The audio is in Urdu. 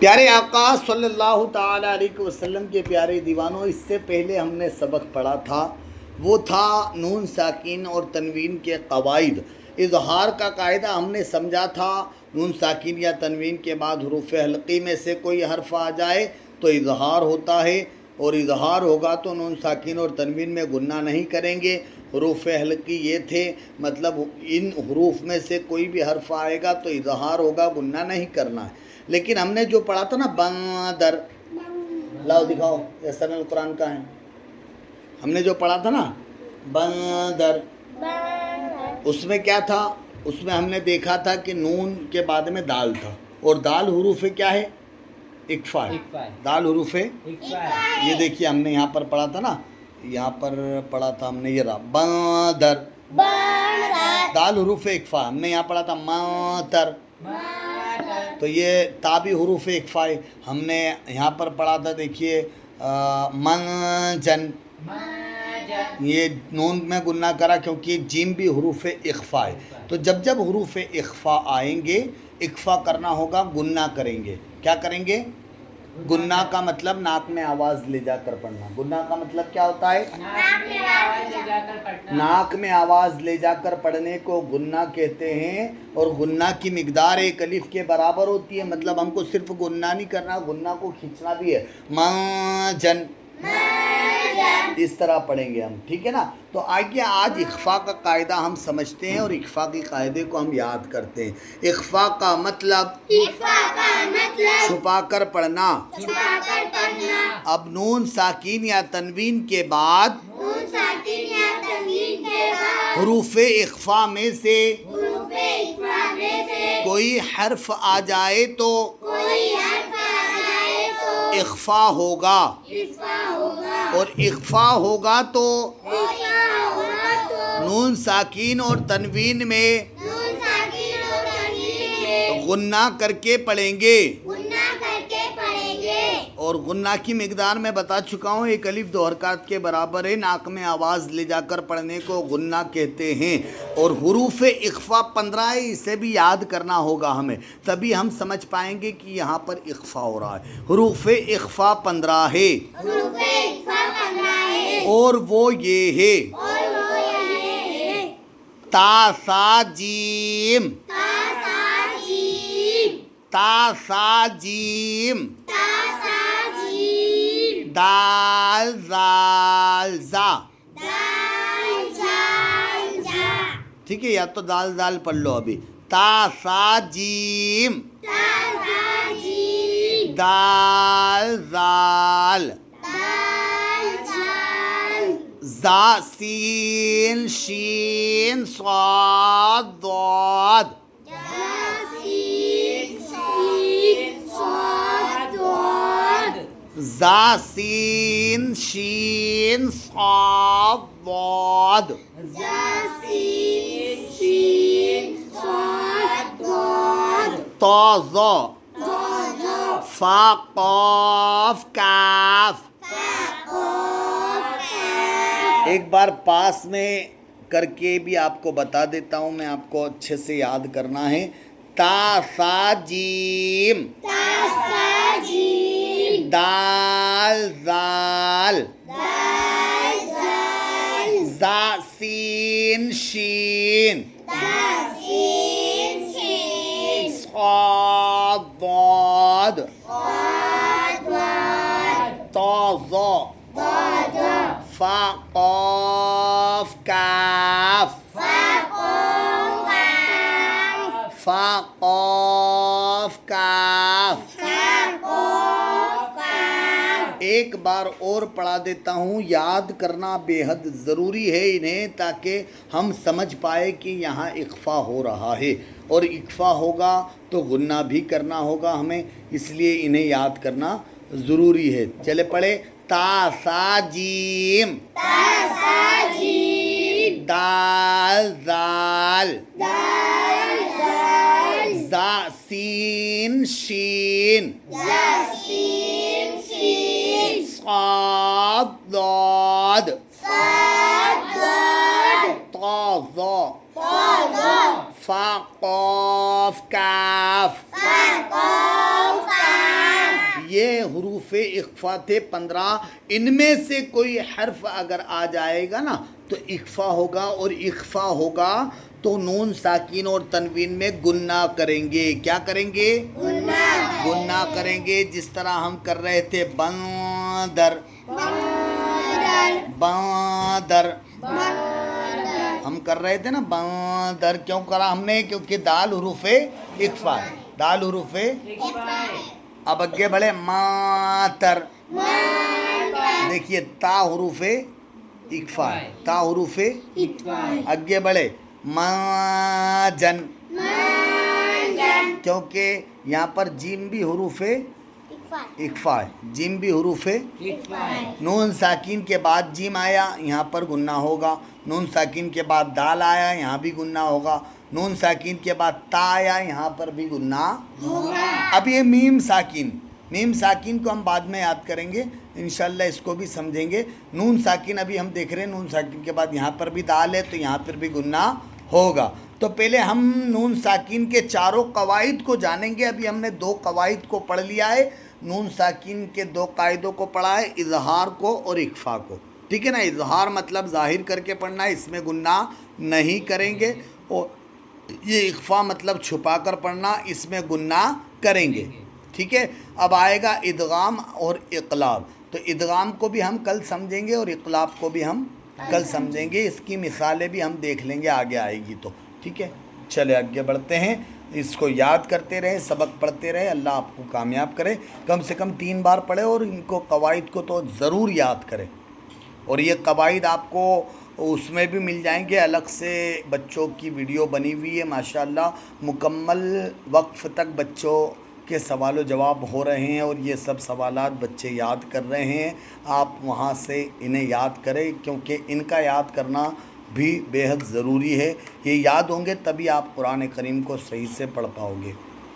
پیارے آقا صلی اللہ تعالیٰ علیہ وسلم کے پیارے دیوانوں، اس سے پہلے ہم نے سبق پڑھا تھا، وہ تھا نون ساکین اور تنوین کے قواعد۔ اظہار کا قاعدہ ہم نے سمجھا تھا، نون ساکین یا تنوین کے بعد حروف حلقی میں سے کوئی حرف آ جائے تو اظہار ہوتا ہے، اور اظہار ہوگا تو نون ساکین اور تنوین میں گنہ نہیں کریں گے۔ حروف حلقی یہ تھے، مطلب ان حروف میں سے کوئی بھی حرف آئے گا تو اظہار ہوگا، گنہ نہیں کرنا ہے۔ لیکن ہم نے جو پڑھا تھا نا، بندر، لاؤ دکھاؤ یسن القرآن کا ہے، ہم نے جو پڑھا تھا نا بندر، اس میں کیا تھا؟ اس میں ہم نے دیکھا تھا کہ نون کے بعد میں دال تھا، اور دال حروف کیا ہے؟ اکفا ہے۔ دال حروف یہ دیکھیے ہم نے یہاں پر پڑھا تھا نا، یہاں پر پڑھا تھا ہم نے، یہ رہا بندر، دال حروف اکفا۔ ہم نے یہاں پڑھا تھا ماتر، تو یہ تابی حروف اکفا ہے۔ ہم نے یہاں پر پڑھا تھا، دیکھیے منجن، یہ نون میں گنہ کرا کیونکہ جیم بھی حروف اخفا ہے۔ تو جب جب حروف اخفا آئیں گے، اخفا کرنا ہوگا، گنہ کریں گے۔ کیا کریں گے؟ گنہ کا مطلب ناک میں آواز لے جا کر پڑھنا۔ گنہ کا مطلب کیا ہوتا ہے؟ ناک میں آواز لے جا کر پڑھنے کو گنہ کہتے ہیں، اور گنہ کی مقدار ایک الف کے برابر ہوتی ہے۔ مطلب ہم کو صرف گنہ نہیں کرنا، گنہ کو کھینچنا بھی ہے۔ ماجن، اس طرح پڑھیں گے ہم، ٹھیک ہے نا؟ تو آئیے آج اخفا کا قاعدہ ہم سمجھتے ہیں، اور اخفا کے قاعدے کو ہم یاد کرتے ہیں۔ اخفا کا مطلب چھپا کر پڑھنا۔ اب نون ساکین یا تنوین کے بعد حروف اخفا میں سے کوئی حرف آ جائے تو اخفا ہوگا، اور اخفا ہوگا تو نون ساکین اور تنوین میں غنہ کر کے پڑھیں گے، اور غنہ کی مقدار میں بتا چکا ہوں، ایک الف دو حرکات کے برابر ہے۔ ناک میں آواز لے جا کر پڑھنے کو غنہ کہتے ہیں، اور حروف اخفا 15 ہے، اسے بھی یاد کرنا ہوگا ہمیں، تبھی ہم سمجھ پائیں گے کہ یہاں پر اخفا ہو رہا ہے۔ حروف اخفا 15 ہے، اور وہ یہ ہے: تا سا جیم، تا سا جیم، دال زال زا۔ ٹھیک ہے، یا تو دال دال پڑھ لو ابھی۔ تا سا جیم، دال زال، زا سین شین صاد ضاد، زا سین شین صاد ضاد، طا ظا، فا قاف کاف۔ ایک بار پاس میں کر کے بھی آپ کو بتا دیتا ہوں میں، آپ کو اچھے سے یاد کرنا ہے۔ تا سا جیم، دال زال، زا سین شین، صاد ضاد، طا ظا، فا قاف کاف، فا قاف کاف۔ ایک بار اور پڑھا دیتا ہوں، یاد کرنا بے حد ضروری ہے انہیں، تاکہ ہم سمجھ پائے کہ یہاں اخفا ہو رہا ہے، اور اخفا ہوگا تو غنہ بھی کرنا ہوگا ہمیں، اس لیے انہیں یاد کرنا ضروری ہے۔ چلے پڑھے: تا سا جیم، دال زال، زا سین شین، صاد ضاد، فا قاف کاف یہ حروف اخفا تھے 15. ان میں سے کوئی حرف اگر آ جائے گا نا تو اخفا ہوگا، اور اخفا ہوگا تو نون ساکین اور تنوین میں گنہ کریں گے. کیا کریں گے؟ گنہ کریں گے. جس طرح ہم کر رہے تھے بندر، باندر، ہم کر رہے تھے نا باندر. کیوں کرا ہم نے؟ کیونکہ دال حروف اخفا ہے، دال حروف. اب آگے بڑھے ماتر. دیکھیے تا حروف اخفا ہے، تا حروف. آگے بڑھے ماجن، کیونکہ یہاں پر جیم بھی حروف اخفا ہے، جیم بھی حروف. نون ساکین کے بعد جیم آیا، یہاں پر گنہ ہوگا. نون ساکین کے بعد دال آیا، یہاں بھی گنہ ہوگا. نون ساکین کے بعد تا آیا، یہاں پر بھی گنہ ہوگا. اب یہ میم ساکین، میم ساکین کو ہم بعد میں یاد کریں گے انشاءاللہ، اس کو بھی سمجھیں گے. نون ساکین ابھی ہم دیکھ رہے ہیں، نون ساکین کے بعد یہاں پر بھی دال ہے تو یہاں پر بھی گنہ ہوگا. تو پہلے ہم نون ساکین کے چاروں قواعد کو جانیں گے. ابھی ہم نے 2 قواعد کو پڑھ لیا ہے. نون ساکین کے 2 قاعدوں کو پڑھا ہے، اظہار کو اور اخفا کو. ٹھیک ہے نا؟ اظہار مطلب ظاہر کر کے پڑھنا ہے، اس میں گنہ نہیں کریں گے. اور یہ اخفا مطلب چھپا کر پڑھنا، اس میں گنہ کریں گے. ٹھیک ہے؟ اب آئے گا ادغام اور اقلاب. تو ادغام کو بھی ہم کل سمجھیں گے اور اقلاب کو بھی ہم کل سمجھیں گے. اس کی مثالیں بھی ہم دیکھ لیں گے آگے آئے گی تو. ٹھیک ہے؟ چلے آگے بڑھتے ہیں. اس کو یاد کرتے رہیں، سبق پڑھتے رہیں. اللہ آپ کو کامیاب کرے. کم سے کم 3 بار پڑھے اور ان کو قواعد کو تو ضرور یاد کریں. اور یہ قواعد آپ کو اس میں بھی مل جائیں گے، الگ سے بچوں کی ویڈیو بنی ہوئی ہے ماشاءاللہ. مکمل وقف تک بچوں کے سوال و جواب ہو رہے ہیں اور یہ سب سوالات بچے یاد کر رہے ہیں. آپ وہاں سے انہیں یاد کریں، کیونکہ ان کا یاد کرنا بھی بے حد ضروری ہے. یہ یاد ہوں گے تبھی آپ قرآن کریم کو صحیح سے پڑھ پاؤ گے.